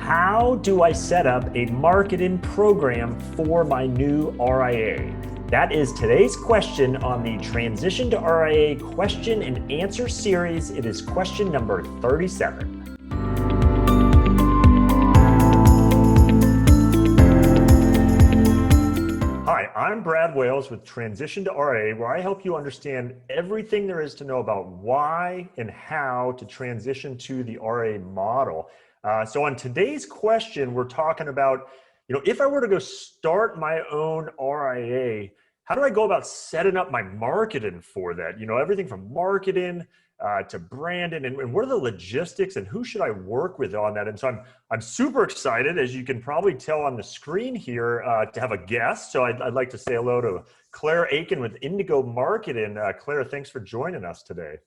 How do I set up a marketing program for my new RIA? That is today's question on the Transition to RIA question and answer series. It is question number 37. Hi, I'm Brad Wales with Transition to RIA, where I help you understand everything there is to know about why and how to transition to the RIA model. So on today's question, we're talking about, if I were to go start my own RIA, how do I go about setting up my marketing for that? Everything from marketing to branding, and what are the logistics and who should I work with on that? And so I'm super excited, as you can probably tell on the screen here, to have a guest. So I'd like to say hello to Claire Akin with Indigo Marketing. Claire, thanks for joining us today.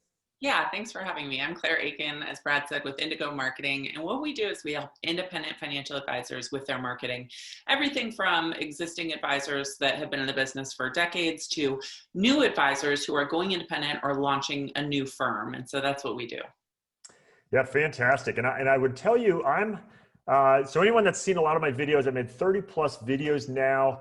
Yeah, thanks for having me. I'm Claire Akin, as Brad said, with Indigo Marketing. And what we do is we help independent financial advisors with their marketing. Everything from existing advisors that have been in the business for decades to new advisors who are going independent or launching a new firm. And so that's what we do. Yeah, fantastic. And I would tell you, so anyone that's seen a lot of my videos, I've made 30 plus videos now.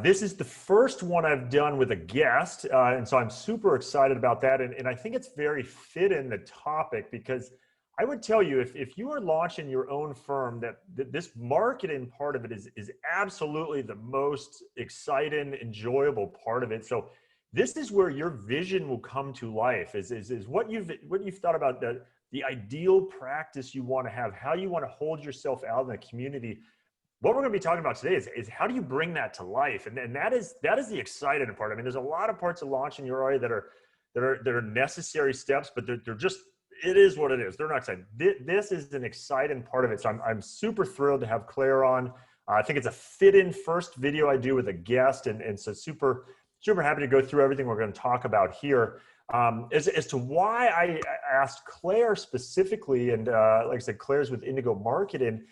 This is the first one I've done with a guest, and so I'm super excited about that. And I think it's very fit in the topic, because I would tell you, if you are launching your own firm, that this marketing part of it is absolutely the most exciting, enjoyable part of it. So this is where your vision will come to life, is what you've thought about the ideal practice you want to have, how you want to hold yourself out in the community. What we're going to be talking about today is how do you bring that to life, and that is the exciting part. I mean, there's a lot of parts of launching your RIA that are necessary steps, but they're just, it is what it is. They're not exciting. This is an exciting part of it. So I'm super thrilled to have Claire on. I think it's a fit-in first video I do with a guest, and so super happy to go through everything we're going to talk about here. As to why I asked Claire specifically, and like I said, Claire's with Indigo Marketing.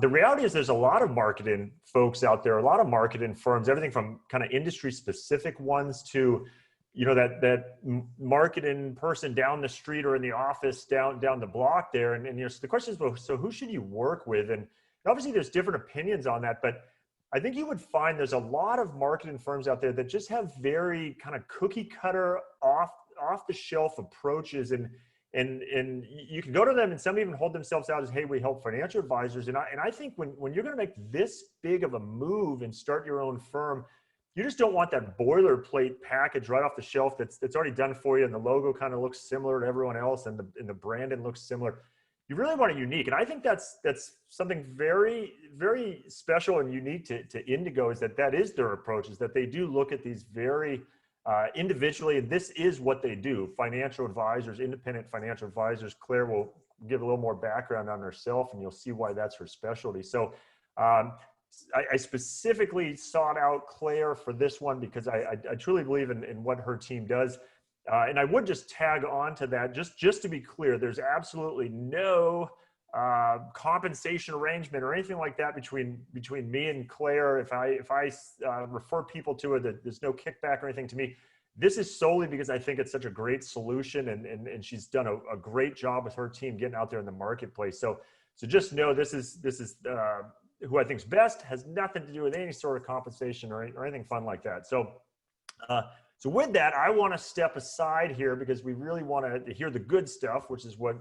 The reality is there's a lot of marketing folks out there, a lot of marketing firms, everything from kind of industry specific ones to, that marketing person down the street or in the office down the block there. And the question is, well, so who should you work with? And obviously there's different opinions on that, but I think you would find there's a lot of marketing firms out there that just have very kind of cookie cutter off the shelf approaches, and you can go to them, and some even hold themselves out as, hey, we help financial advisors. And I think when you're going to make this big of a move and start your own firm, you just don't want that boilerplate package right off the shelf that's already done for you, and the logo kind of looks similar to everyone else, and the branding looks similar. You really want it unique. And I think that's something very, very special and unique to Indigo, is that is their approach, is that they do look at these very individually, and this is what they do. Financial advisors, independent financial advisors. Claire will give a little more background on herself, and you'll see why that's her specialty. So I specifically sought out Claire for this one because I truly believe in what her team does. And I would just tag on to that, just to be clear, there's absolutely no compensation arrangement or anything like that between me and Claire. If I refer people to her, that there's no kickback or anything to me. This is solely because I think it's such a great solution, and she's done a great job with her team getting out there in the marketplace. So just know this is who I think is best. Has nothing to do with any sort of compensation or anything fun like that. So with that, I want to step aside here because we really want to hear the good stuff, which is what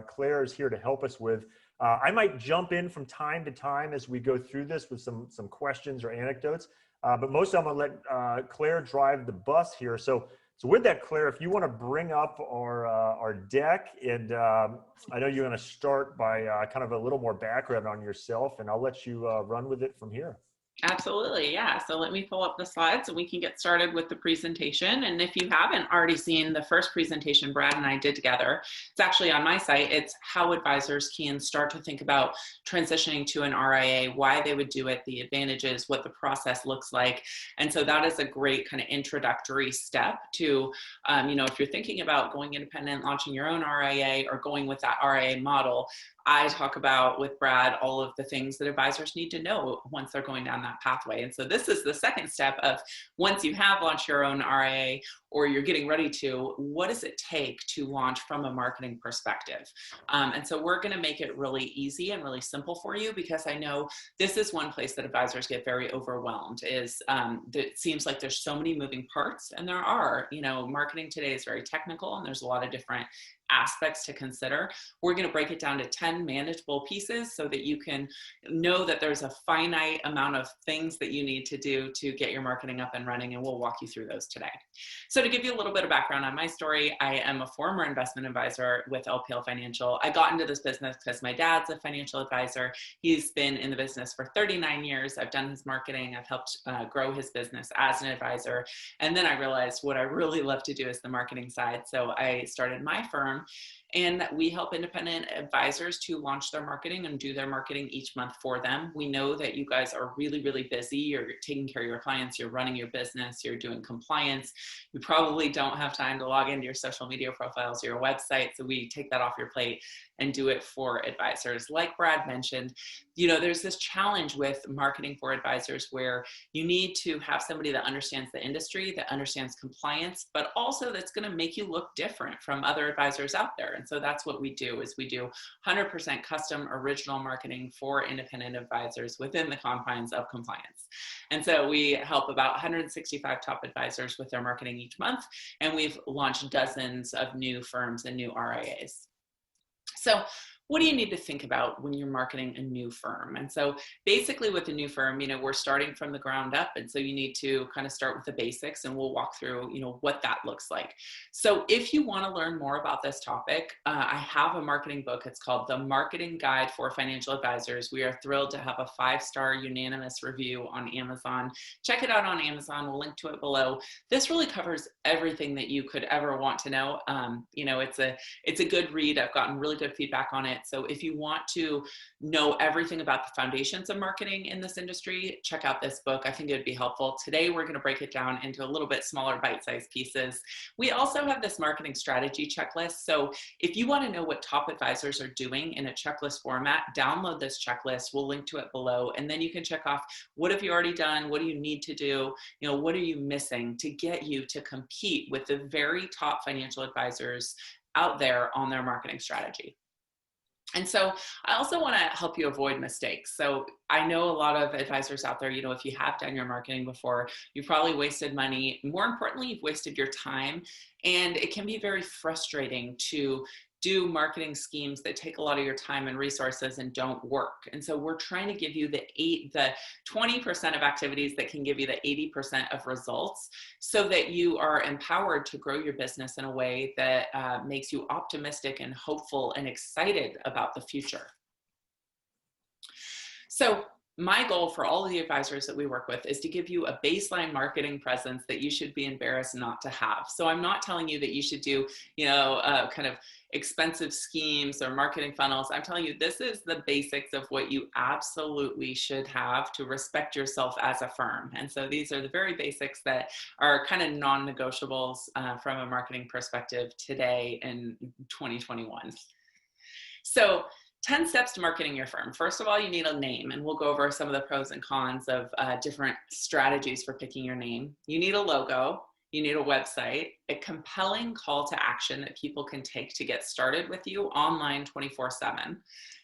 Claire is here to help us with. I might jump in from time to time as we go through this with some questions or anecdotes, but most of them I'll let Claire drive the bus here. So with that, Claire, if you want to bring up our deck, and I know you're going to start by kind of a little more background on yourself, and I'll let you run with it from here. Absolutely. Yeah. So let me pull up the slides and we can get started with the presentation. And if you haven't already seen the first presentation Brad and I did together, it's actually on my site. It's how advisors can start to think about transitioning to an RIA, why they would do it, the advantages, what the process looks like. And so that is a great kind of introductory step to, if you're thinking about going independent, launching your own RIA, or going with that RIA model, I talk about with Brad all of the things that advisors need to know once they're going down that pathway. And so this is the second step of, once you have launched your own RIA or you're getting ready to, what does it take to launch from a marketing perspective? And so we're going to make it really easy and really simple for you, because I know this is one place that advisors get very overwhelmed, is it seems like there's so many moving parts, and there are, marketing today is very technical and there's a lot of different aspects to consider. We're going to break it down to 10 manageable pieces so that you can know that there's a finite amount of things that you need to do to get your marketing up and running, and we'll walk you through those today. So to give you a little bit of background on my story, I am a former investment advisor with LPL Financial. I got into this business because my dad's a financial advisor. He's been in the business for 39 years. I've done his marketing. I've helped grow his business as an advisor. And then I realized what I really love to do is the marketing side. So I started my firm, and we help independent advisors to launch their marketing and do their marketing each month for them. We know that you guys are really, really busy. You're taking care of your clients, you're running your business, you're doing compliance. You probably don't have time to log into your social media profiles or your website. So we take that off your plate and do it for advisors. Like Brad mentioned, there's this challenge with marketing for advisors where you need to have somebody that understands the industry, that understands compliance, but also that's going to make you look different from other advisors out there. And so that's what we do, is we do 100% custom original marketing for independent advisors within the confines of compliance. And so we help about 165 top advisors with their marketing each month, and we've launched dozens of new firms and new RIAs. So what do you need to think about when you're marketing a new firm? And so basically with a new firm, we're starting from the ground up. And so you need to kind of start with the basics, and we'll walk through, what that looks like. So if you want to learn more about this topic, I have a marketing book. It's called The Marketing Guide for Financial Advisors. We are thrilled to have a 5-star unanimous review on Amazon. Check it out on Amazon. We'll link to it below. This really covers everything that you could ever want to know. It's a good read. I've gotten really good feedback on it. So if you want to know everything about the foundations of marketing in this industry, check out this book. I think it would be helpful. Today, we're going to break it down into a little bit smaller bite-sized pieces. We also have this marketing strategy checklist. So if you want to know what top advisors are doing in a checklist format, download this checklist. We'll link to it below. And then you can check off, what have you already done? What do you need to do? What are you missing to get you to compete with the very top financial advisors out there on their marketing strategy? And so I also want to help you avoid mistakes. So I know a lot of advisors out there, if you have done your marketing before, you've probably wasted money. More importantly, you've wasted your time. And it can be very frustrating to do marketing schemes that take a lot of your time and resources and don't work. And so we're trying to give you the 20% of activities that can give you the 80% of results, so that you are empowered to grow your business in a way that makes you optimistic and hopeful and excited about the future. So my goal for all of the advisors that we work with is to give you a baseline marketing presence that you should be embarrassed not to have. So I'm not telling you that you should do, kind of expensive schemes or marketing funnels. I'm telling you, this is the basics of what you absolutely should have to respect yourself as a firm. And so these are the very basics that are kind of non-negotiables from a marketing perspective today in 2021. So 10 steps to marketing your firm. First of all, you need a name, and we'll go over some of the pros and cons of different strategies for picking your name. You need a logo. You need a website, a compelling call to action that people can take to get started with you online 24/7.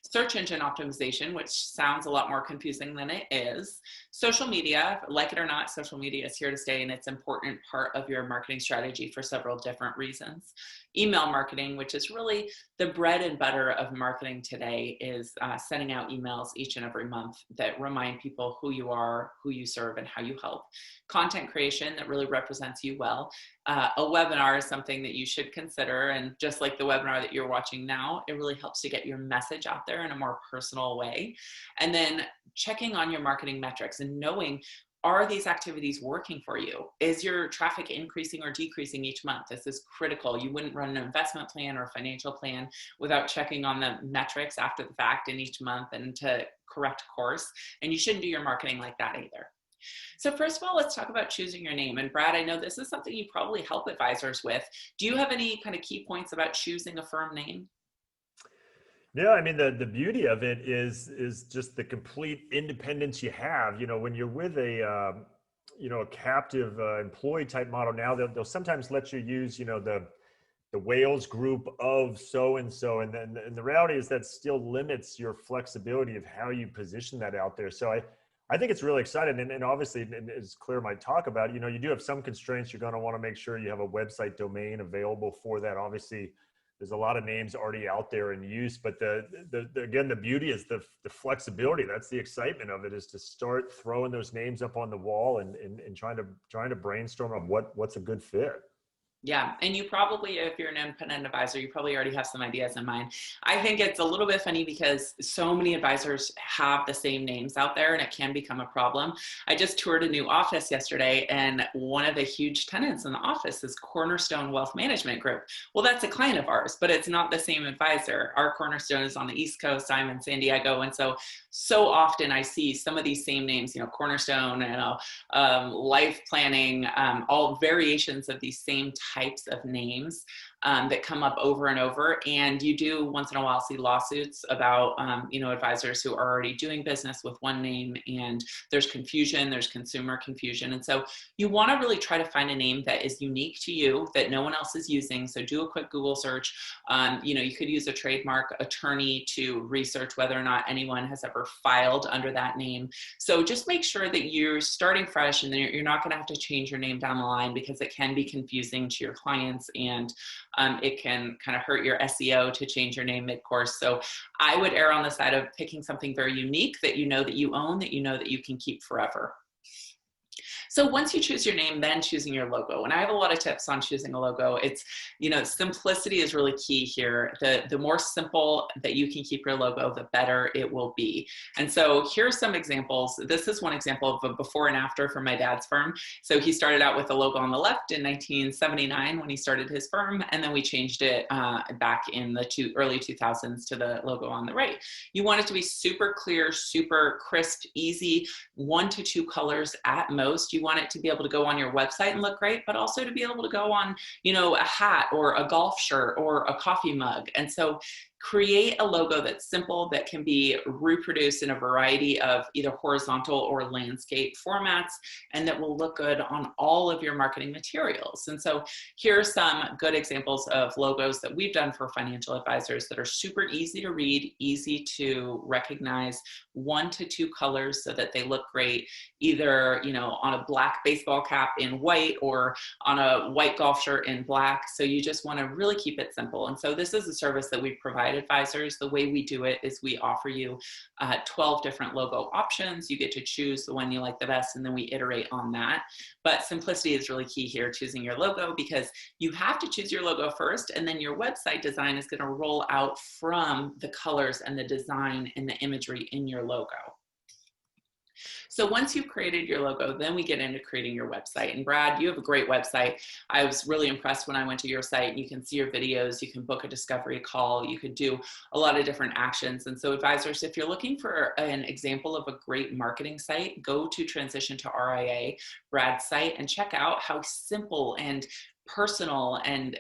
Search engine optimization, which sounds a lot more confusing than it is. Social media, like it or not, social media is here to stay, and it's an important part of your marketing strategy for several different reasons. Email marketing, which is really the bread and butter of marketing today, is sending out emails each and every month that remind people who you are, who you serve, and how you help. Content creation that really represents you well. A webinar is something that you should consider, and just like the webinar that you're watching now, it really helps to get your message out there in a more personal way. And then checking on your marketing metrics and knowing, are these activities working for you? Is your traffic increasing or decreasing each month? This is critical. You wouldn't run an investment plan or a financial plan without checking on the metrics after the fact in each month and to correct course. And you shouldn't do your marketing like that either. So first of all, let's talk about choosing your name. And Brad, I know this is something you probably help advisors with. Do you have any kind of key points about choosing a firm name? Yeah, I mean the beauty of it is just the complete independence you have. You know, when you're with a you know, a captive employee type model, now they'll sometimes let you use, you know, the Wales group of so and so, and then and the reality is that still limits your flexibility of how you position that out there. So I think it's really exciting, and obviously, and as Claire might talk about, you know, you do have some constraints. You're going to want to make sure you have a website domain available for that. Obviously, there's a lot of names already out there in use, but the again, the beauty is the flexibility. That's the excitement of it, is to start throwing those names up on the wall and trying to brainstorm on what's a good fit. Yeah, and you probably, if you're an independent advisor, you probably already have some ideas in mind. I think it's a little bit funny because so many advisors have the same names out there and it can become a problem. I just toured a new office yesterday, and one of the huge tenants in the office is Cornerstone Wealth Management Group. Well, that's a client of ours, but it's not the same advisor. Our Cornerstone is on the East Coast, I'm in San Diego, and so often I see some of these same names, you know, Cornerstone, you know, life planning, all variations of these same types of names that come up over and over. And you do once in a while see lawsuits about, you know, advisors who are already doing business with one name, and there's confusion, there's consumer confusion. And so you want to really try to find a name that is unique to you, that no one else is using. So do a quick Google search. You know, you could use a trademark attorney to research whether or not anyone has ever filed under that name. So just make sure that you're starting fresh, and then you're not going to have to change your name down the line, because it can be confusing to your clients, and it can kind of hurt your SEO to change your name mid-course. So I would err on the side of picking something very unique that you know that you own, that you know that you can keep forever. So once you choose your name, then choosing your logo. And I have a lot of tips on choosing a logo. It's, you know, simplicity is really key here. The more simple that you can keep your logo, the better it will be. And so here's some examples. This is one example of a before and after for my dad's firm. So he started out with a logo on the left in 1979 when he started his firm, and then we changed it back in the early 2000s to the logo on the right. You want it to be super clear, super crisp, easy, 1 to 2 colors at most. You want it to be able to go on your website and look great, but also to be able to go on, you know, a hat or a golf shirt or a coffee mug. And so create a logo that's simple, that can be reproduced in a variety of either horizontal or landscape formats, and that will look good on all of your marketing materials. And so here are some good examples of logos that we've done for financial advisors that are super easy to read, easy to recognize, 1 to 2 colors so that they look great, either, you know, on a black baseball cap in white or on a white golf shirt in black. So you just want to really keep it simple. And so this is a service that we provide advisors. The way we do it is we offer you 12 different logo options. You get to choose the one you like the best, and then we iterate on that. But simplicity is really key here, choosing your logo, because you have to choose your logo first, and then your website design is going to roll out from the colors and the design and the imagery in your logo. So once you've created your logo, then we get into creating your website. And Brad, you have a great website. I was really impressed when I went to your site. You can see your videos, you can book a discovery call, you could do a lot of different actions. And so advisors, if you're looking for an example of a great marketing site, go to Transition To RIA, Brad's site, and check out how simple and personal and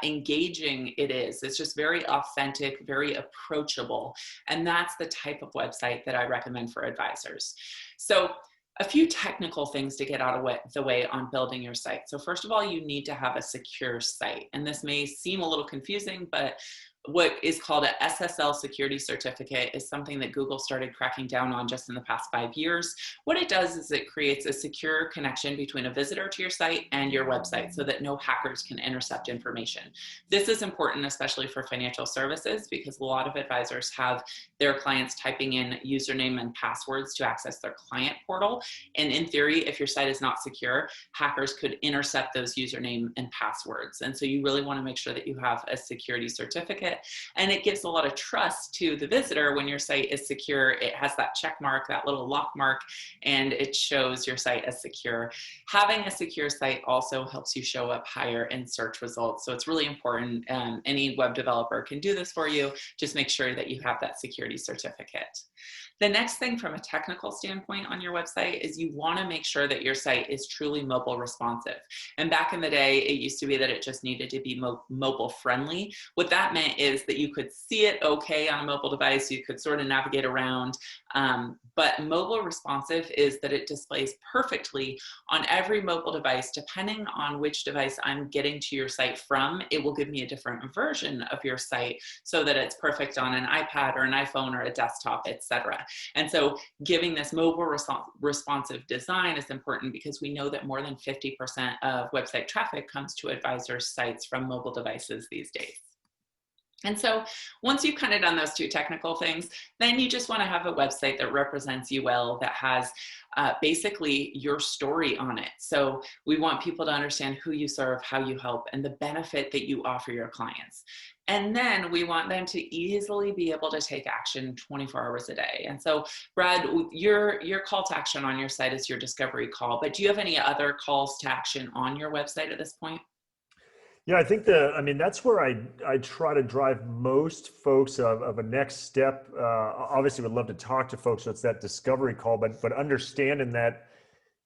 engaging it is. It's just very authentic, very approachable. And that's the type of website that I recommend for advisors. So a few technical things to get out of the way on building your site. So first of all, you need to have a secure site. And this may seem a little confusing, but what is called a SSL security certificate is something that Google started cracking down on just in the past 5 years. What it does is it creates a secure connection between a visitor to your site and your website so that no hackers can intercept information. This is important, especially for financial services, because a lot of advisors have their clients typing in username and passwords to access their client portal. And in theory, if your site is not secure, hackers could intercept those username and passwords. And so you really want to make sure that you have a security certificate. And it gives a lot of trust to the visitor when your site is secure. It has that check mark, that little lock mark, and it shows your site as secure. Having a secure site also helps you show up higher in search results. So it's really important. Any web developer can do this for you. Just make sure that you have that security certificate. The next thing from a technical standpoint on your website is you want to make sure that your site is truly mobile responsive. And back in the day, it used to be that it just needed to be mobile friendly. What that meant is that you could see it okay on a mobile device. You could sort of navigate around. But mobile responsive is that it displays perfectly on every mobile device. Depending on which device I'm getting to your site from, it will give me a different version of your site so that it's perfect on an iPad or an iPhone or a desktop, etc. And so giving this mobile responsive design is important because we know that more than 50% of website traffic comes to advisors' sites from mobile devices these days. And so once you've kind of done those two technical things, then you just want to have a website that represents you well, that has basically your story on it. So we want people to understand who you serve, how you help, and the benefit that you offer your clients. And then we want them to easily be able to take action 24 hours a day. And so, Brad, your call to action on your site is your discovery call, but do you have any other calls to action on your website at this point? Yeah, I think that's where I try to drive most folks of a next step. Obviously would love to talk to folks. So it's that discovery call, but understanding that,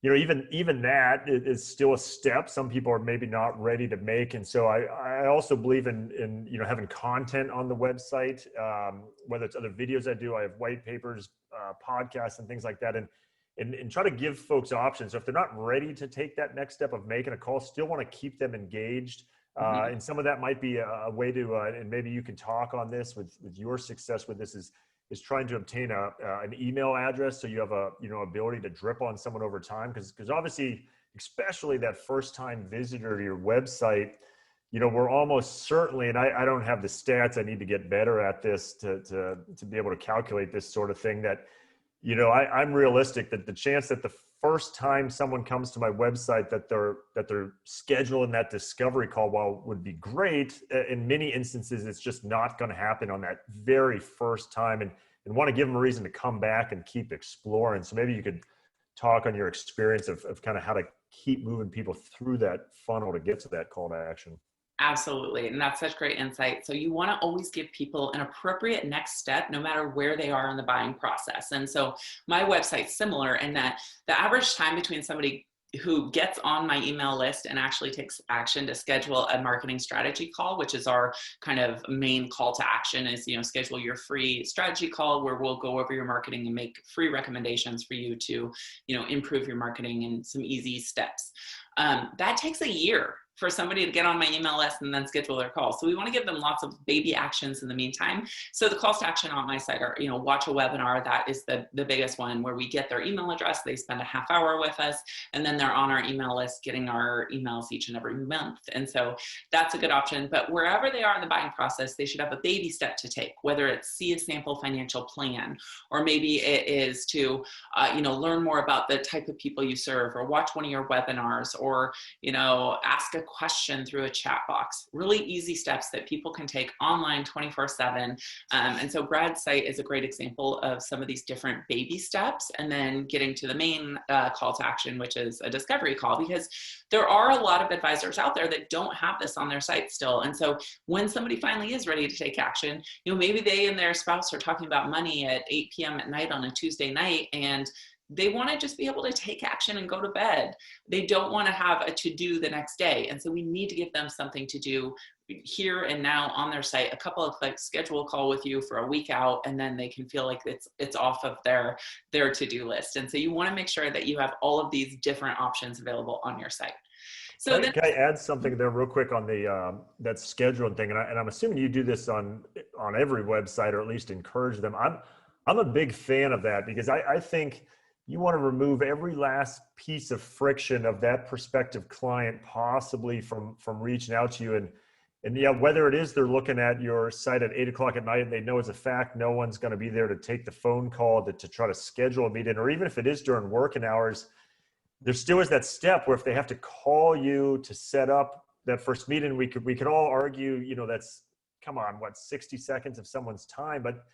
even that is still a step some people are maybe not ready to make. And so I also believe in having content on the website, whether it's other videos I do, I have white papers, podcasts and things like that. And try to give folks options. So if they're not ready to take that next step of making a call, still want to keep them engaged. And some of that might be a way to, and maybe you can talk on this with your success with this is trying to obtain an email address. So you have ability to drip on someone over time. Because obviously, especially that first time visitor to your website, we're almost certainly, and I don't have the stats, I need to get better at this to be able to calculate this sort of thing that, I'm realistic that the chance that the first time someone comes to my website that they're scheduling that discovery call, while would be great, in many instances, it's just not going to happen on that very first time, and want to give them a reason to come back and keep exploring. So maybe you could talk on your experience of kind of how to keep moving people through that funnel to get to that call to action. Absolutely. And that's such great insight. So you want to always give people an appropriate next step, no matter where they are in the buying process. And so my website's similar in that the average time between somebody who gets on my email list and actually takes action to schedule a marketing strategy call, which is our kind of main call to action, is, schedule your free strategy call where we'll go over your marketing and make free recommendations for you to, improve your marketing in some easy steps. That takes a year for somebody to get on my email list and then schedule their call. So we want to give them lots of baby actions in the meantime. So the calls to action on my site are, watch a webinar. That is the biggest one, where we get their email address. They spend a half hour with us, and then they're on our email list getting our emails each and every month. And so that's a good option. But wherever they are in the buying process, they should have a baby step to take, whether it's see a sample financial plan, or maybe it is to, learn more about the type of people you serve, or watch one of your webinars, or, ask a question through a chat box. Really easy steps that people can take online 24/7. And so Brad's site is a great example of some of these different baby steps, and then getting to the main call to action, which is a discovery call, because there are a lot of advisors out there that don't have this on their site still. And so when somebody finally is ready to take action, maybe they and their spouse are talking about money at 8 p.m. at night on a Tuesday night, and they want to just be able to take action and go to bed. They don't want to have a to-do the next day. And so we need to give them something to do here and now on their site. A couple of clicks, schedule a call with you for a week out, and then they can feel like it's off of their to-do list. And so you want to make sure that you have all of these different options available on your site. So can I add something there real quick on the that scheduling thing? And I'm assuming you do this on every website, or at least encourage them. I'm a big fan of that, because I think you want to remove every last piece of friction of that prospective client possibly from reaching out to you. And yeah, whether it is they're looking at your site at 8 o'clock at night and they know as a fact no one's going to be there to take the phone call to try to schedule a meeting, or even if it is during working hours, there still is that step where if they have to call you to set up that first meeting, we could all argue, that's, come on, 60 seconds of someone's time, but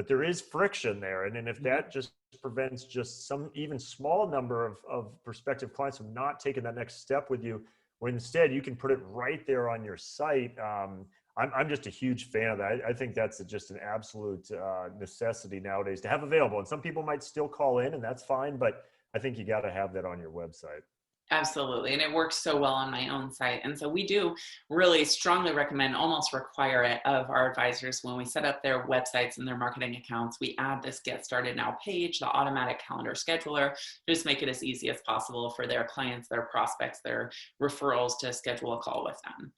there is friction there. And then if that just prevents just some even small number of prospective clients from not taking that next step with you, when instead you can put it right there on your site. I'm just a huge fan of that. I think that's just an absolute necessity nowadays to have available. And some people might still call in, and that's fine, but I think you got to have that on your website. Absolutely. And it works so well on my own site. And so we do really strongly recommend, almost require it of our advisors when we set up their websites and their marketing accounts. We add this Get Started Now page, the automatic calendar scheduler, just make it as easy as possible for their clients, their prospects, their referrals to schedule a call with them.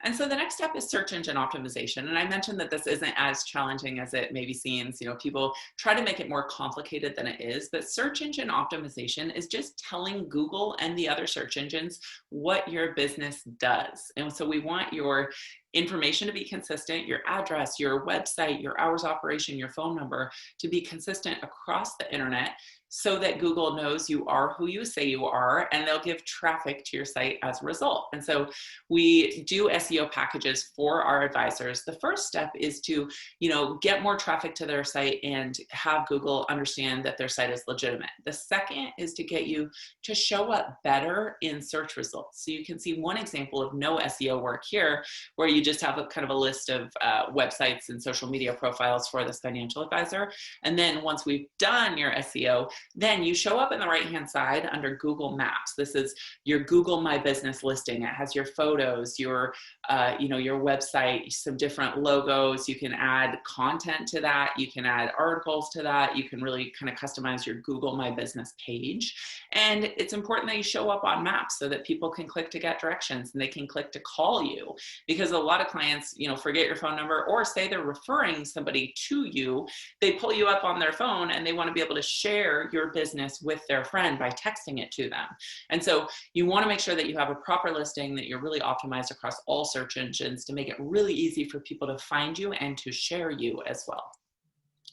And so the next step is search engine optimization. And I mentioned that this isn't as challenging as it maybe seems. You know, people try to make it more complicated than it is, but search engine optimization is just telling Google and the other search engines what your business does. And so we want your information to be consistent, your address, your website, your hours of operation, your phone number to be consistent across the internet, so that Google knows you are who you say you are, and they'll give traffic to your site as a result. And so we do SEO packages for our advisors. The first step is to, get more traffic to their site and have Google understand that their site is legitimate. The second is to get you to show up better in search results. So you can see one example of no SEO work here, where you just have a kind of a list of websites and social media profiles for this financial advisor. And then once we've done your SEO, then you show up in the right-hand side under Google Maps. This is your Google My Business listing. It has your photos, your website, some different logos. You can add content to that. You can add articles to that. You can really kind of customize your Google My Business page. And it's important that you show up on Maps so that people can click to get directions and they can click to call you, because a lot of clients, forget your phone number, or say they're referring somebody to you. They pull you up on their phone and they want to be able to share your business with their friend by texting it to them. And so you want to make sure that you have a proper listing, that you're really optimized across all search engines to make it really easy for people to find you and to share you as well.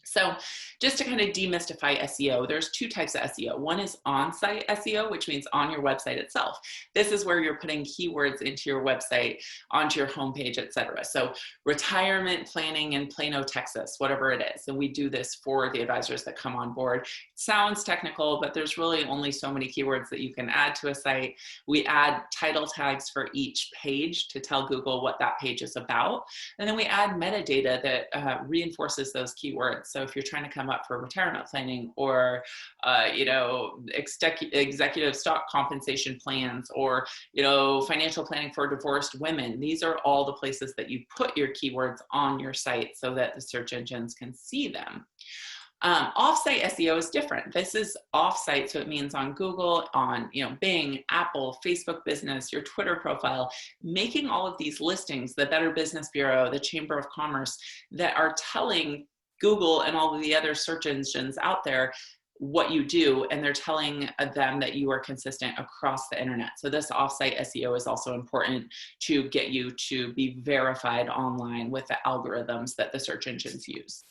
So just to kind of demystify SEO, there's two types of SEO. One is on-site SEO, which means on your website itself. This is where you're putting keywords into your website, onto your homepage, etc. So retirement planning in Plano, Texas, whatever it is. And we do this for the advisors that come on board. It sounds technical, but there's really only so many keywords that you can add to a site. We add title tags for each page to tell Google what that page is about. And then we add metadata that reinforces those keywords. So if you're trying to come up for retirement planning, or, executive stock compensation plans, or, financial planning for divorced women, these are all the places that you put your keywords on your site so that the search engines can see them. Off-site SEO is different. This is off-site, so it means on Google, on Bing, Apple, Facebook Business, your Twitter profile, making all of these listings, the Better Business Bureau, the Chamber of Commerce, that are telling Google and all of the other search engines out there what you do, and they're telling them that you are consistent across the internet. So this offsite SEO is also important to get you to be verified online with the algorithms that the search engines use.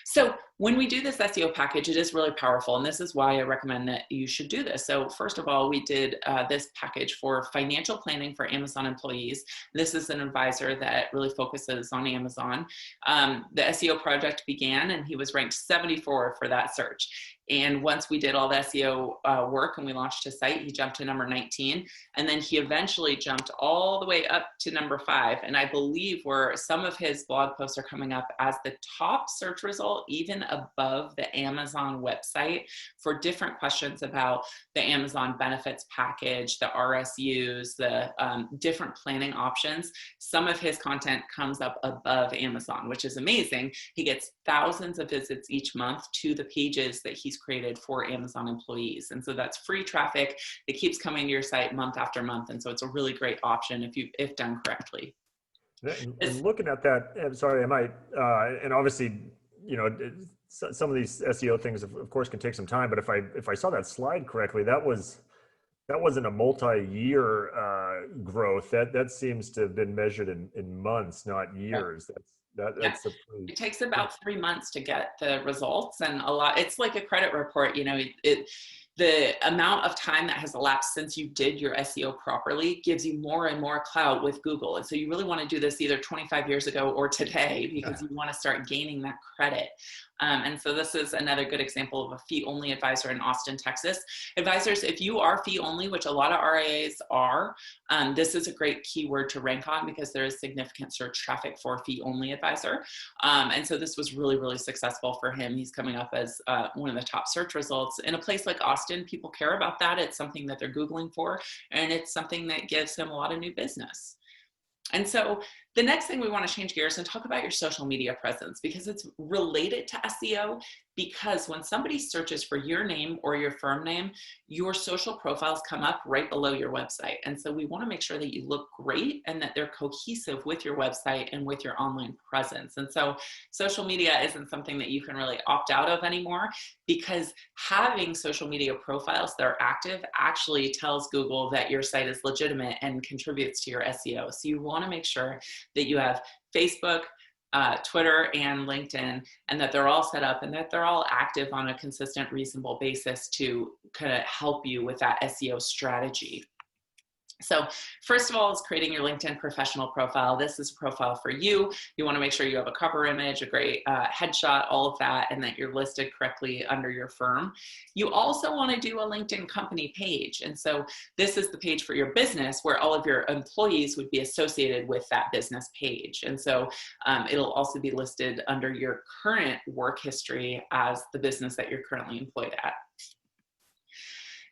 So when we do this SEO package, it is really powerful, and this is why I recommend that you should do this. So first of all, we did this package for financial planning for Amazon employees. This is an advisor that really focuses on Amazon. The SEO project began, and he was ranked 74 for that search. And once we did all the SEO work and we launched his site, he jumped to number 19. And then he eventually jumped all the way up to number 5. And I believe where some of his blog posts are coming up as the top search result, even above the Amazon website, for different questions about the Amazon benefits package, the RSUs, the different planning options. Some of his content comes up above Amazon, which is amazing. He gets thousands of visits each month to the pages that he's created for Amazon employees. And so that's free traffic that keeps coming to your site month after month. And so it's a really great option if done correctly. And looking at that, I'm sorry, I might, and obviously, some of these SEO things, of course, can take some time. But if I saw that slide correctly, that wasn't a multi-year growth. That seems to have been measured in months, not years. That's it takes about 3 months to get the results, and it's like a credit report. The amount of time that has elapsed since you did your SEO properly gives you more and more clout with Google. And so you really want to do this either 25 years ago or today, because you want to start gaining that credit. And so this is another good example of a fee-only advisor in Austin, Texas. Advisors, if you are fee-only, which a lot of RIAs are, this is a great keyword to rank on because there is significant search traffic for fee-only advisor. And so this was really, really successful for him. He's coming up as one of the top search results. In a place like Austin, people care about that. It's something that they're Googling for, and it's something that gives him a lot of new business. And so the next thing we want to change gears and talk about your social media presence, because it's related to SEO. Because when somebody searches for your name or your firm name, your social profiles come up right below your website. And so we want to make sure that you look great and that they're cohesive with your website and with your online presence. And so social media isn't something that you can really opt out of anymore, because having social media profiles that are active actually tells Google that your site is legitimate and contributes to your SEO. So you want to make sure that you have Facebook, Twitter, and LinkedIn, and that they're all set up and that they're all active on a consistent, reasonable basis to kind of help you with that SEO strategy. So first of all is creating your LinkedIn professional profile. This is a profile for you. You want to make sure you have a cover image, a great headshot, all of that, and that you're listed correctly under your firm. You also want to do a LinkedIn company page. And so this is the page for your business where all of your employees would be associated with that business page. And so it'll also be listed under your current work history as the business that you're currently employed at.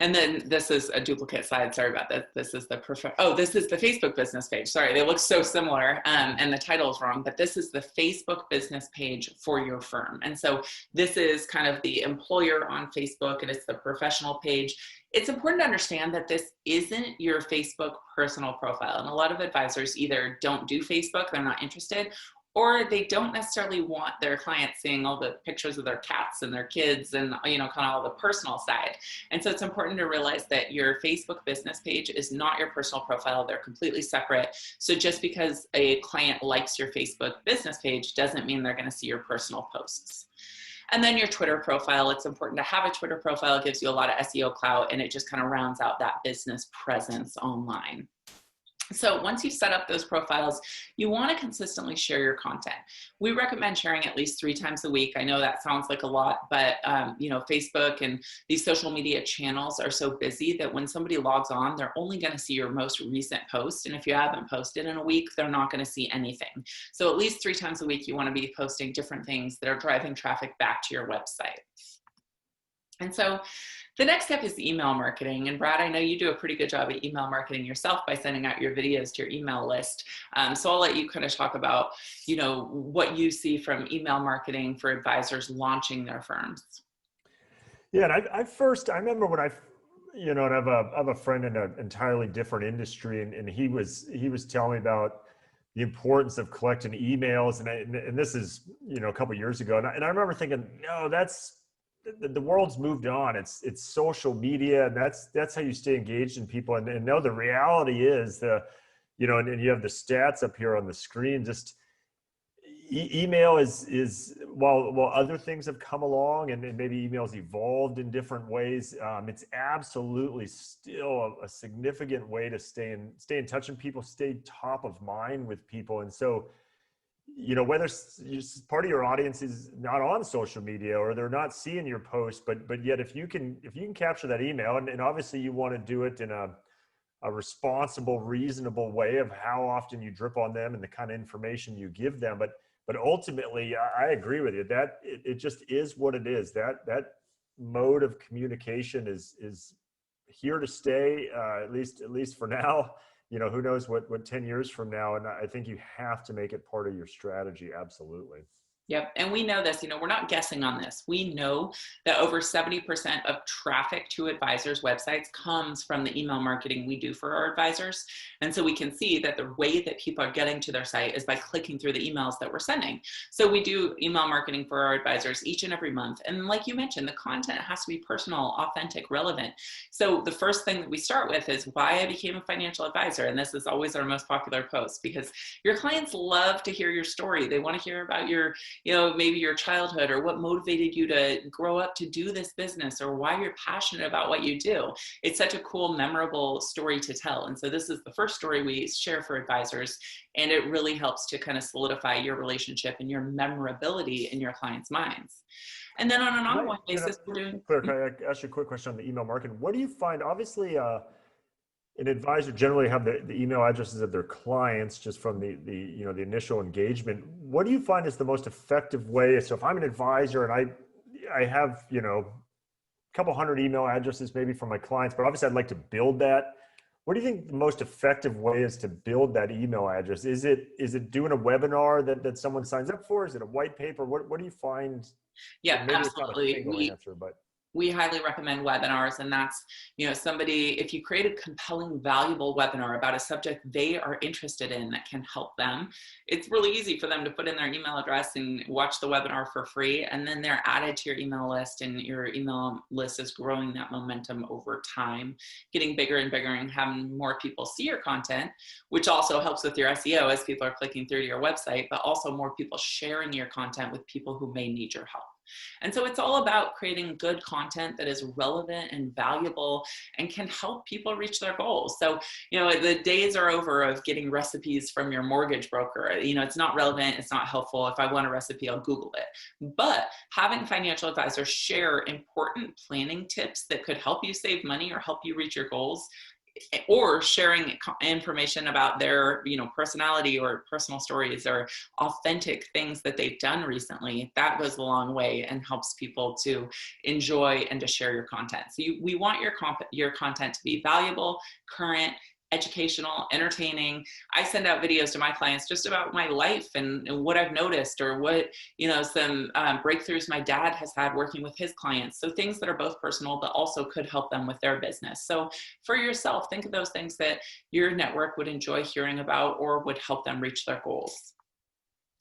And then this is a duplicate slide. Sorry about that. This is the this is the Facebook business page. Sorry, they look so similar and the title is wrong, but this is the Facebook business page for your firm. And so this is kind of the employer on Facebook, and it's the professional page. It's important to understand that this isn't your Facebook personal profile. And a lot of advisors either don't do Facebook, they're not interested, or they don't necessarily want their clients seeing all the pictures of their cats and their kids and, you know, kind of all the personal side. And so it's important to realize that your Facebook business page is not your personal profile. They're completely separate. So just because a client likes your Facebook business page doesn't mean they're going to see your personal posts. And then your Twitter profile, it's important to have a Twitter profile. It gives you a lot of SEO clout, and it just kind of rounds out that business presence online. So once you've set up those profiles, you want to consistently share your content. We recommend sharing at least 3 times a week. I know that sounds like a lot, but you know, Facebook and these social media channels are so busy that when somebody logs on, they're only going to see your most recent post. And if you haven't posted in a week, they're not going to see anything. So at least 3 times a week, you want to be posting different things that are driving traffic back to your website. And so the next step is email marketing. And Brad, I know you do a pretty good job at email marketing yourself by sending out your videos to your email list. So I'll let you kind of talk about, you know, what you see from email marketing for advisors launching their firms. Yeah, and I remember when you know, and I have a friend in an entirely different industry, and he was telling me about the importance of collecting emails, and this is, you know, a couple of years ago, and I remember thinking, no, the world's moved on. It's social media, and that's how you stay engaged in people. And no, the reality is you know, and you have the stats up here on the screen. Just email is while other things have come along and maybe email's evolved in different ways, it's absolutely still a significant way to stay in touch with people, stay top of mind with people. And so, you know, whether part of your audience is not on social media or they're not seeing your post, but yet if you can capture that email, and obviously you want to do it in a responsible, reasonable way of how often you drip on them and the kind of information you give them. But ultimately, I agree with you that it just is what it is. That mode of communication is here to stay, at least for now. You know, who knows what 10 years from now, and I think you have to make it part of your strategy. Absolutely. Yep. And we know this, you know, we're not guessing on this. We know that over 70% of traffic to advisors' websites comes from the email marketing we do for our advisors. And so we can see that the way that people are getting to their site is by clicking through the emails that we're sending. So we do email marketing for our advisors each and every month. And like you mentioned, the content has to be personal, authentic, relevant. So the first thing that we start with is why I became a financial advisor. And this is always our most popular post, because your clients love to hear your story. They want to hear about your maybe your childhood, or what motivated you to grow up to do this business, or why you're passionate about what you do. It's such a cool, memorable story to tell. And so this is the first story we share for advisors, and it really helps to kind of solidify your relationship and your memorability in your clients' minds. And then on an ongoing basis, we're doing. Claire, can I ask you a quick question on the email marketing? What do you find? Obviously, an advisor generally have the email addresses of their clients just from the initial engagement. What do you find is the most effective way? So if I'm an advisor and I have a couple hundred email addresses maybe from my clients, but obviously I'd like to build that. What do you think the most effective way is to build that email address? Is it doing a webinar that someone signs up for? Is it a white paper? What do you find? Yeah, Maybe absolutely. It's not a single answer, but we highly recommend webinars, and that's, somebody, if you create a compelling, valuable webinar about a subject they are interested in that can help them, it's really easy for them to put in their email address and watch the webinar for free, and then they're added to your email list, and your email list is growing that momentum over time, getting bigger and bigger, and having more people see your content, which also helps with your SEO as people are clicking through to your website, but also more people sharing your content with people who may need your help. And so it's all about creating good content that is relevant and valuable and can help people reach their goals. So, the days are over of getting recipes from your mortgage broker. It's not relevant. It's not helpful. If I want a recipe, I'll Google it. But having financial advisors share important planning tips that could help you save money or help you reach your goals, or sharing information about their personality or personal stories or authentic things that they've done recently, that goes a long way and helps people to enjoy and to share your content. So we want your content to be valuable, current, educational, entertaining. I send out videos to my clients just about my life and what I've noticed, or what, some breakthroughs my dad has had working with his clients. So things that are both personal, but also could help them with their business. So for yourself, think of those things that your network would enjoy hearing about or would help them reach their goals.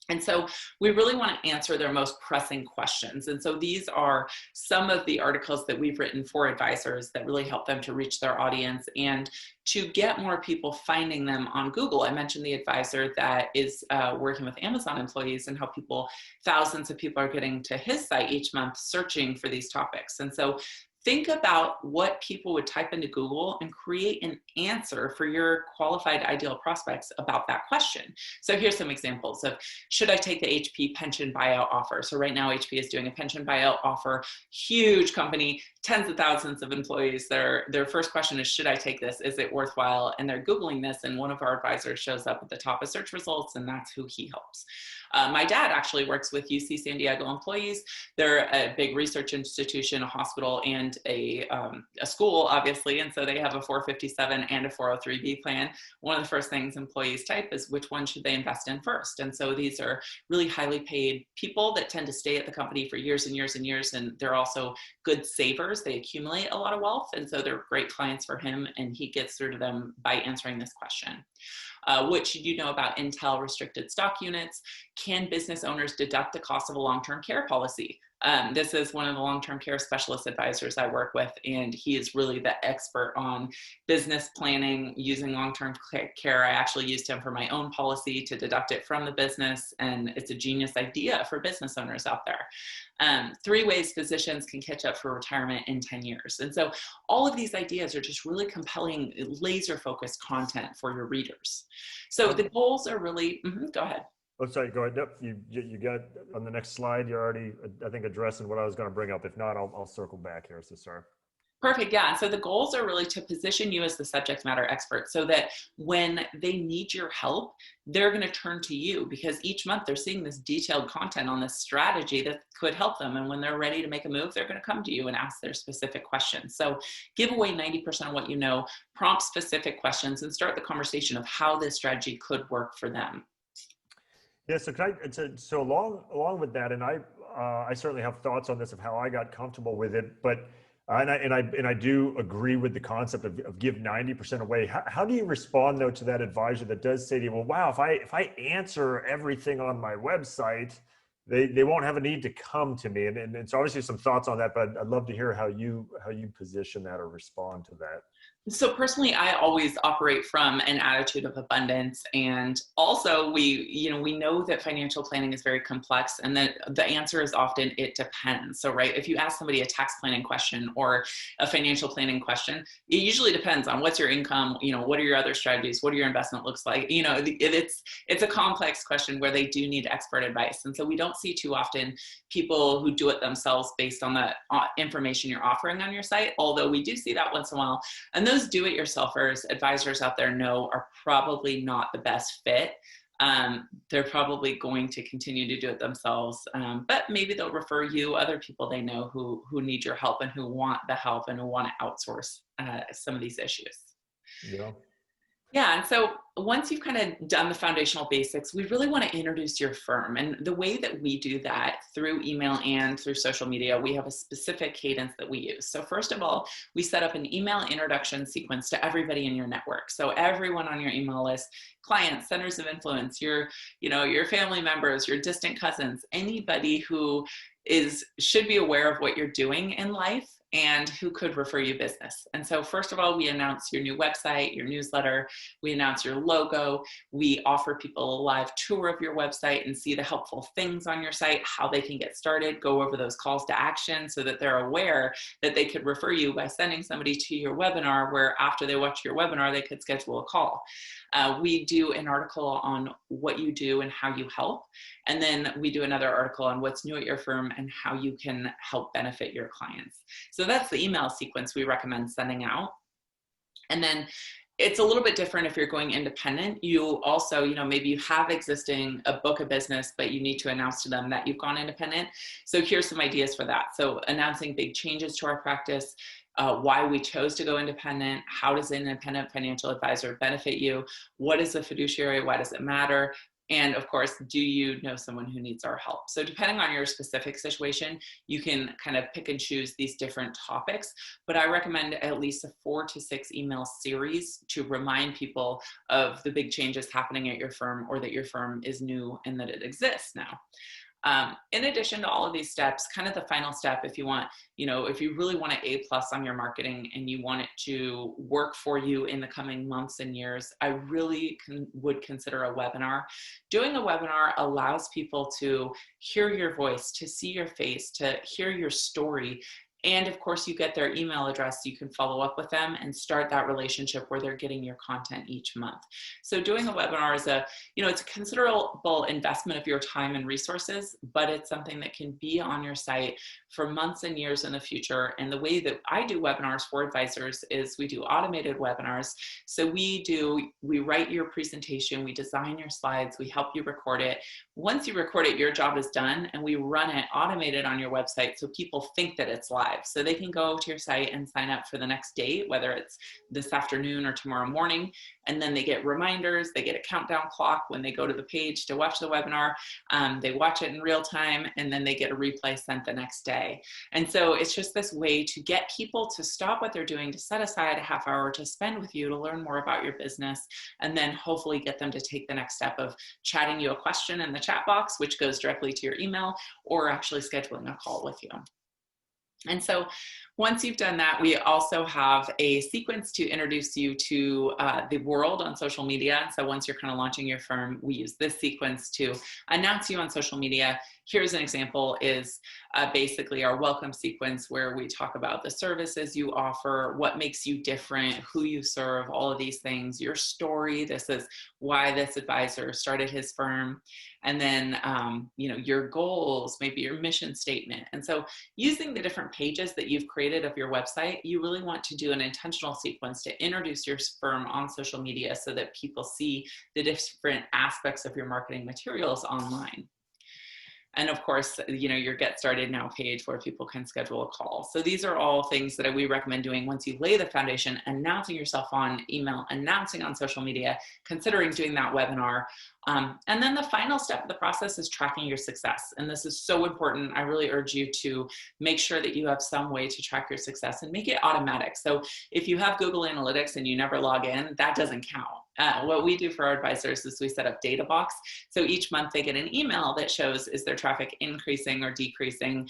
And so we really want to answer their most pressing questions. And so these are some of the articles that we've written for advisors that really help them to reach their audience and to get more people finding them on Google. I mentioned the advisor that is working with Amazon employees, and how thousands of people are getting to his site each month searching for these topics. And so think about what people would type into Google and create an answer for your qualified ideal prospects about that question. So here's some examples of, should I take the HP pension buyout offer? So right now HP is doing a pension buyout offer, huge company, tens of thousands of employees. Their first question is, should I take this? Is it worthwhile? And they're Googling this, and one of our advisors shows up at the top of search results, and that's who he helps. My dad actually works with UC San Diego employees. They're a big research institution, a hospital, and a school, obviously. And so they have a 457 and a 403B plan. One of the first things employees type is, which one should they invest in first? And so these are really highly paid people that tend to stay at the company for years and years and years. And they're also good savers. They accumulate a lot of wealth. And so they're great clients for him. And he gets through to them by answering this question. What should you know about Intel restricted stock units? Can business owners deduct the cost of a long-term care policy? This is one of the long-term care specialist advisors I work with, and he is really the expert on business planning using long-term care. I actually used him for my own policy to deduct it from the business, and it's a genius idea for business owners out there. 3 ways physicians can catch up for retirement in 10 years. And so all of these ideas are just really compelling, laser-focused content for your readers. So the goals are really, go ahead. Oh, sorry, go ahead. Yep, you got on the next slide, you're already, I think, addressing what I was going to bring up. If not, I'll circle back here. So sorry. Perfect. Yeah. So the goals are really to position you as the subject matter expert, so that when they need your help, they're going to turn to you, because each month they're seeing this detailed content on this strategy that could help them. And when they're ready to make a move, they're going to come to you and ask their specific questions. So give away 90% of what you know, prompt specific questions, and start the conversation of how this strategy could work for them. Yeah, so along with that, and I certainly have thoughts on this of how I got comfortable with it, but and I do agree with the concept of give 90% away. How do you respond though to that advisor that does say to you, well, wow, if I answer everything on my website, they won't have a need to come to me, and so obviously some thoughts on that, but I'd love to hear how you position that or respond to that. So personally, I always operate from an attitude of abundance. And also we know that financial planning is very complex and that the answer is often, it depends. So, right, if you ask somebody a tax planning question or a financial planning question, it usually depends on what's your income, what are your other strategies, what are your investment looks like, it's a complex question where they do need expert advice. And so we don't see too often people who do it themselves based on the information you're offering on your site, although we do see that once in a while. And those do-it-yourselfers, advisors out there know, are probably not the best fit. They're probably going to continue to do it themselves, but maybe they'll refer you other people they know who need your help and who want the help and who want to outsource some of these issues. Yeah. Yeah, and so once you've kind of done the foundational basics, we really want to introduce your firm. And the way that we do that through email and through social media, we have a specific cadence that we use. So first of all, we set up an email introduction sequence to everybody in your network. So everyone on your email list, clients, centers of influence, your family members, your distant cousins, anybody who should be aware of what you're doing in life and who could refer you business. And so first of all, we announce your new website, your newsletter, we announce your logo, we offer people a live tour of your website and see the helpful things on your site, how they can get started, go over those calls to action so that they're aware that they could refer you by sending somebody to your webinar, where after they watch your webinar, they could schedule a call. We do an article on what you do and how you help. And then we do another article on what's new at your firm and how you can help benefit your clients. So that's the email sequence we recommend sending out. And then it's a little bit different if you're going independent. You also, maybe you have a book of business, but you need to announce to them that you've gone independent. So here's some ideas for that. So announcing big changes to our practice, why we chose to go independent, how does an independent financial advisor benefit you, what is a fiduciary, why does it matter, and of course, do you know someone who needs our help? So depending on your specific situation, you can kind of pick and choose these different topics, but I recommend at least a 4 to 6 email series to remind people of the big changes happening at your firm, or that your firm is new and that it exists now. In addition to all of these steps, kind of the final step, if you want, if you really want an A+ on your marketing and you want it to work for you in the coming months and years, I really would consider a webinar. Doing a webinar allows people to hear your voice, to see your face, to hear your story. And of course, you get their email address, so you can follow up with them and start that relationship where they're getting your content each month. So doing a webinar is it's a considerable investment of your time and resources, but it's something that can be on your site for months and years in the future. And the way that I do webinars for advisors is we do automated webinars. So we write your presentation, we design your slides, we help you record it. Once you record it, your job is done, and we run it automated on your website so people think that it's live. So they can go to your site and sign up for the next date, whether it's this afternoon or tomorrow morning, and then they get reminders, they get a countdown clock when they go to the page to watch the webinar. They watch it in real time, and then they get a replay sent the next day. And so it's just this way to get people to stop what they're doing, to set aside a half hour to spend with you to learn more about your business, and then hopefully get them to take the next step of chatting you a question in the chat box, which goes directly to your email, or actually scheduling a call with you. And so once you've done that, we also have a sequence to introduce you to the world on social media. So once you're kind of launching your firm, we use this sequence to announce you on social media. Here's an example, is basically our welcome sequence, where we talk about the services you offer, what makes you different, who you serve, all of these things, your story. This is why this advisor started his firm. And then, your goals, maybe your mission statement. And so using the different pages that you've created of your website, you really want to do an intentional sequence to introduce your firm on social media so that people see the different aspects of your marketing materials online. And of course, your Get Started Now page where people can schedule a call. So these are all things that we recommend doing once you lay the foundation, announcing yourself on email, announcing on social media, considering doing that webinar. And then the final step of the process is tracking your success. And this is so important. I really urge you to make sure that you have some way to track your success and make it automatic. So if you have Google Analytics and you never log in, that doesn't count. What we do for our advisors is we set up data box. So each month they get an email that shows, is their traffic increasing or decreasing?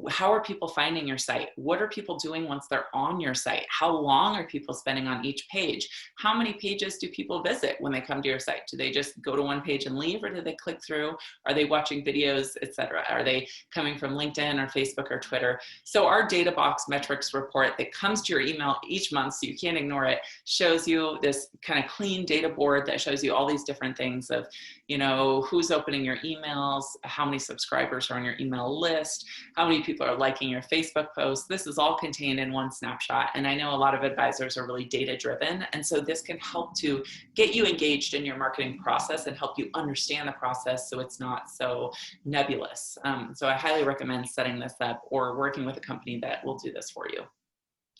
how are people finding your site? What are people doing once they're on your site? How long are people spending on each page? How many pages do people visit when they come to your site? Do they just go to one page and leave, or do they click through? Are they watching videos, etc.? Are they coming from LinkedIn or Facebook or Twitter? So our data box metrics report that comes to your email each month, so you can't ignore it, shows you this kind of clean data board that shows you all these different things of, who's opening your emails, how many subscribers are on your email list, how many people are liking your Facebook posts. This is all contained in one snapshot. And I know a lot of advisors are really data driven. And so this can help to get you engaged in your marketing process and help you understand the process so it's not so nebulous. So I highly recommend setting this up or working with a company that will do this for you.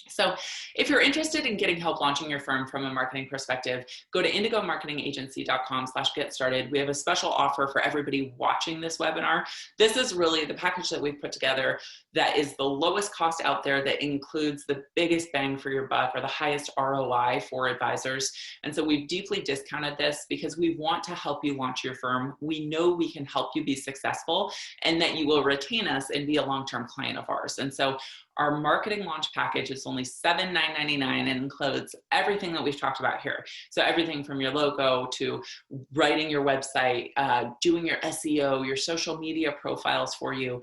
So if you're interested in getting help launching your firm from a marketing perspective, go to indigomarketingagency.com/get started. We have a special offer for everybody watching this webinar. This is really the package that we've put together that is the lowest cost out there, that includes the biggest bang for your buck or the highest ROI for advisors. And so we've deeply discounted this because we want to help you launch your firm. We know we can help you be successful and that you will retain us and be a long-term client of ours. And so our marketing launch package is only $7,999 and includes everything that we've talked about here. So everything from your logo to writing your website, doing your SEO, your social media profiles for you,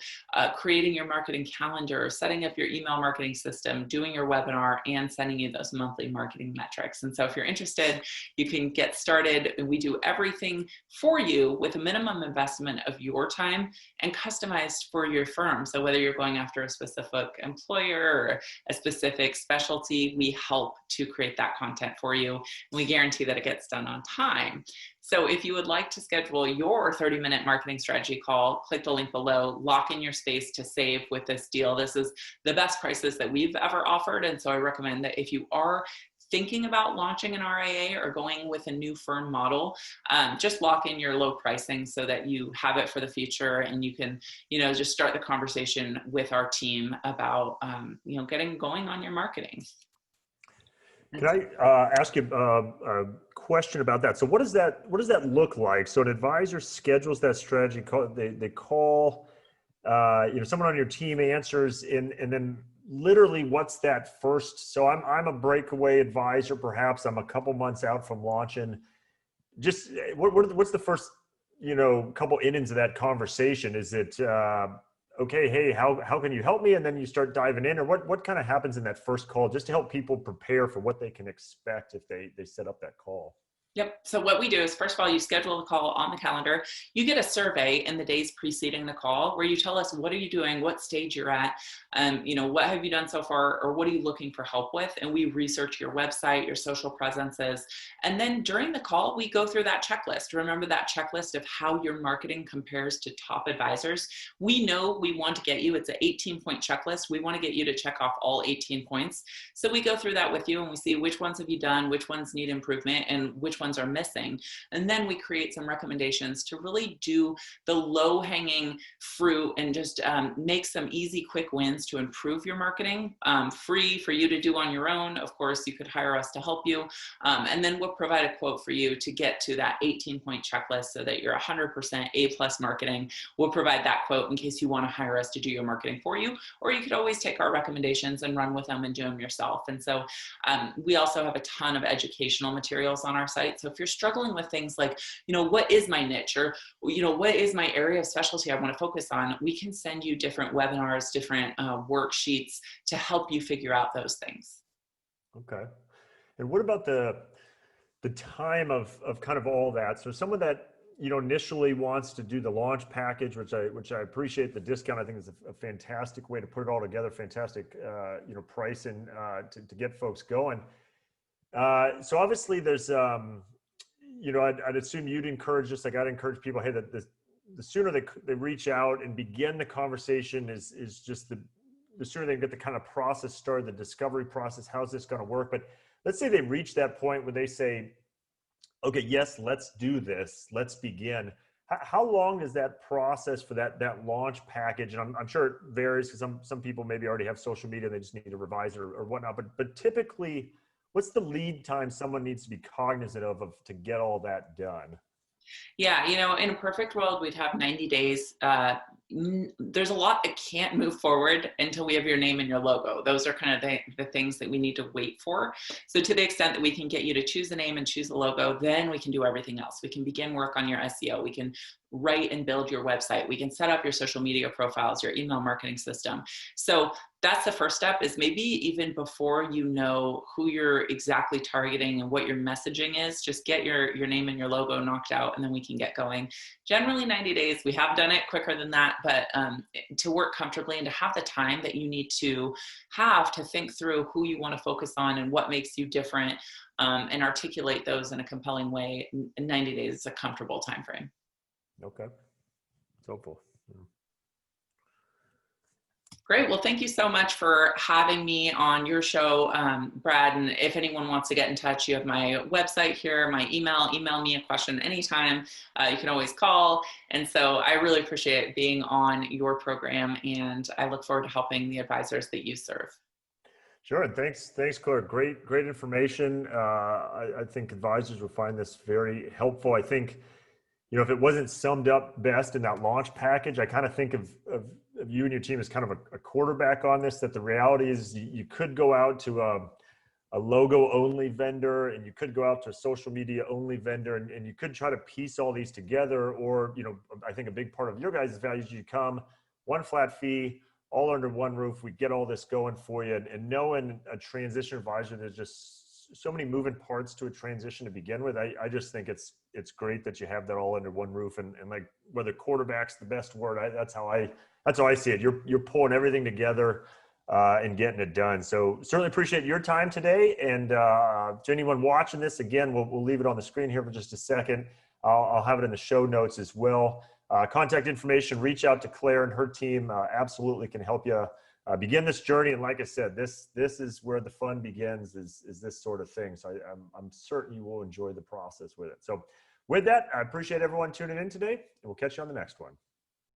creating your marketing calendar, setting up your email marketing system, doing your webinar, and sending you those monthly marketing metrics. And so if you're interested, you can get started. We do everything for you with a minimum investment of your time and customized for your firm. So whether you're going after a specific employer or a specific specialty, we help to create that content for you. And we guarantee that it gets done on time. So if you would like to schedule your 30-minute marketing strategy call, click the link below, lock in your space to save with this deal. This is the best prices that we've ever offered. And so I recommend that if you are thinking about launching an RIA or going with a new firm model, just lock in your low pricing so that you have it for the future and you can, just start the conversation with our team about, getting going on your marketing. Can I ask you a question about that? So what does that look like? So an advisor schedules that strategy call, they call, someone on your team answers and then literally what's that first? So I'm a breakaway advisor, perhaps I'm a couple months out from launching. Just what's the first, couple innings of that conversation? Is it, okay, hey, how can you help me? And then you start diving in, or what kind of happens in that first call just to help people prepare for what they can expect if they set up that call? Yep. So what we do is, first of all, you schedule the call on the calendar. You get a survey in the days preceding the call where you tell us, what are you doing? What stage you're at? What have you done so far? Or what are you looking for help with? And we research your website, your social presences. And then during the call, we go through that checklist. Remember that checklist of how your marketing compares to top advisors. We know we want to get you, it's an 18-point checklist. We want to get you to check off all 18 points. So we go through that with you and we see which ones have you done, which ones need improvement, and which ones are missing. And then we create some recommendations to really do the low-hanging fruit and just make some easy, quick wins to improve your marketing, free for you to do on your own. Of course, you could hire us to help you. And then we'll provide a quote for you to get to that 18-point checklist so that you're 100% A+ marketing. We'll provide that quote in case you want to hire us to do your marketing for you, or you could always take our recommendations and run with them and do them yourself. And so we also have a ton of educational materials on our site. So if you're struggling with things like, what is my niche, or, what is my area of specialty I want to focus on, we can send you different webinars, different worksheets to help you figure out those things. Okay. And what about the time of kind of all that? So someone that, initially wants to do the launch package, which I appreciate the discount. I think is a fantastic way to put it all together. Fantastic, pricing to get folks going. So obviously there's, I'd assume you'd encourage, just like I'd encourage people, hey, that the sooner they reach out and begin the conversation is just the sooner they get the kind of process started, the discovery process, how's this going to work? But let's say they reach that point where they say, okay, yes, let's do this. Let's begin. How long is that process for that launch package? And I'm sure it varies because some people maybe already have social media, they just need to revise it or whatnot. But typically, what's the lead time someone needs to be cognizant of to get all that done? Yeah, in a perfect world, we'd have 90 days there's a lot that can't move forward until we have your name and your logo. Those are kind of the things that we need to wait for. So to the extent that we can get you to choose a name and choose a logo, then we can do everything else. We can begin work on your SEO. We can write and build your website. We can set up your social media profiles, your email marketing system. So that's the first step, is maybe even before you know who you're exactly targeting and what your messaging is, just get your name and your logo knocked out, and then we can get going. Generally 90 days. We have done it quicker than that, but to work comfortably and to have the time that you need to have to think through who you want to focus on and what makes you different, and articulate those in a compelling way, 90 days is a comfortable time frame. Okay. It's helpful. Yeah. Great. Well, thank you so much for having me on your show, Brad. And if anyone wants to get in touch, you have my website here, my email me a question anytime. You can always call. And so I really appreciate being on your program, and I look forward to helping the advisors that you serve. Sure. And thanks, Claire. Great information. I think advisors will find this very helpful. I think, you know, if it wasn't summed up best in that launch package, I kind of think of you and your team as kind of a quarterback on this, that the reality is you could go out to a logo only vendor, and you could go out to a social media only vendor, and you could try to piece all these together. Or, you know, I think a big part of your guys' value is you come, one flat fee, all under one roof. We get all this going for you. And knowing a transition advisor, there's just so many moving parts to a transition to begin with. I just think it's great that you have that all under one roof. And like, whether quarterback's the best word, that's how I see it. You're pulling everything together and getting it done. So certainly appreciate your time today. And to anyone watching this, again, we'll leave it on the screen here for just a second. I'll have it in the show notes as well. Contact information, reach out to Claire and her team. Absolutely can help you begin this journey. And like I said, this is where the fun begins, is this sort of thing. So I'm certain you will enjoy the process with it. So with that, I appreciate everyone tuning in today, and we'll catch you on the next one.